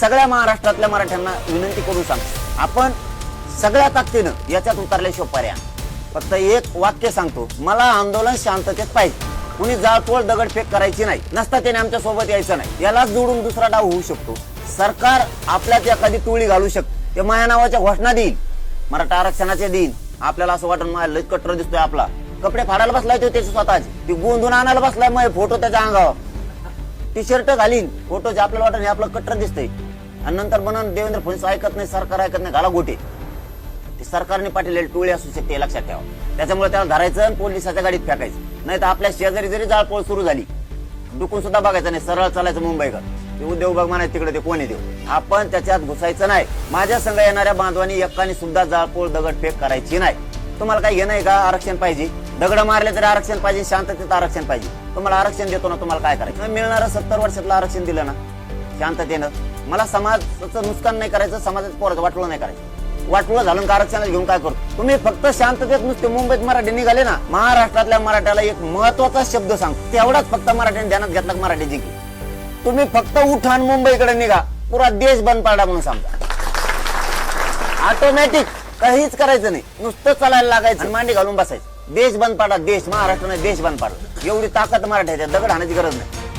सगळ्या महाराष्ट्रातल्या मराठ्यांना विनंती करून सांगतो, आपण सगळ्या ताकदीनं याच्यात उतरल्याशिवाय पर्याय. फक्त एक वाक्य सांगतो, मला आंदोलन शांततेत पाहिजे. कुणी जाळपोळ दगडफेक करायची नाही, नसता त्याने आमच्या सोबत यायचं नाही. यालाच जोडून दुसरा डाव होऊ शकतो. सरकार आपल्यात एखादी टोळी घालू शकते, ते माया नावाच्या घोषणा देईल, मराठा आरक्षणाचे देईल. आपल्याला असं वाटून माझ्या लय कट्टर दिसतोय, आपला कपडे फाडायला बसलाय तो त्याचे स्वतःचे, ती गोंधून आणायला बसलाय, मग फोटो त्याच्या अंगावर, टी शर्ट घालीन, फोटो जे आपल्याला वाटत आपलं कट्टर दिसतंय. आणि नंतर म्हणून देवेंद्र फडणवीस ऐकत नाही, सरकार ऐकत नाही, घाला गोटे. ते सरकारने पाठवलेली टोळी असू शकते, हे लक्षात ठेवा. त्याच्यामुळे त्याला धरायचं आणि पोलिसाच्या गाडीत फेकायचं. नाही तर आपल्या शेजारी जरी जाळपोळ सुरू झाली, डुकून सुद्धा बघायचं नाही, सरळ चालायचं मुंबईकर. ते उद्योग बघ म्हणायचं तिकडे, ते कोणी देऊ, आपण त्याच्यात घुसायचं नाही. माझ्या संघ येणाऱ्या बांधवांनी एकाने सुद्धा जाळपोळ दगडफेक करायची नाही. तुम्हाला काही घेणं आहे का? आरक्षण पाहिजे, दगड मारले तरी आरक्षण पाहिजे, शांततेत आरक्षण पाहिजे. तुम्हाला आरक्षण देतो ना, तुम्हाला काय करायचं? मिळणारं 70 वर्षातलं आरक्षण दिलं ना शांततेनं. मला समाजाचं नुकसान नाही करायचं, समाजाचं पोराचं वाटलं नाही करायचं. वाटलं झालं का आरक्षणाला घेऊन काय करतो? तुम्ही फक्त शांततेत नुसते मुंबईत मराठी निघाले ना, महाराष्ट्रातल्या मराठ्याला एक महत्वाचा शब्द सांगतो, तेवढाच फक्त मराठ्याने ध्यानात घेतला, मराठी जिंकली. तुम्ही फक्त उठा आणि मुंबईकडे निघा, पुरा देश बंद पडला म्हणून समजा. ऑटोमॅटिक काहीच करायचं नाही, नुसतं चालायला लागायचं, मांडी घालून बसायचं. देश बंद पडा, देश, महाराष्ट्राने देश बंद पडला. एवढी ताकद मराठ्याच्या, दगड हाणायची गरज नाही.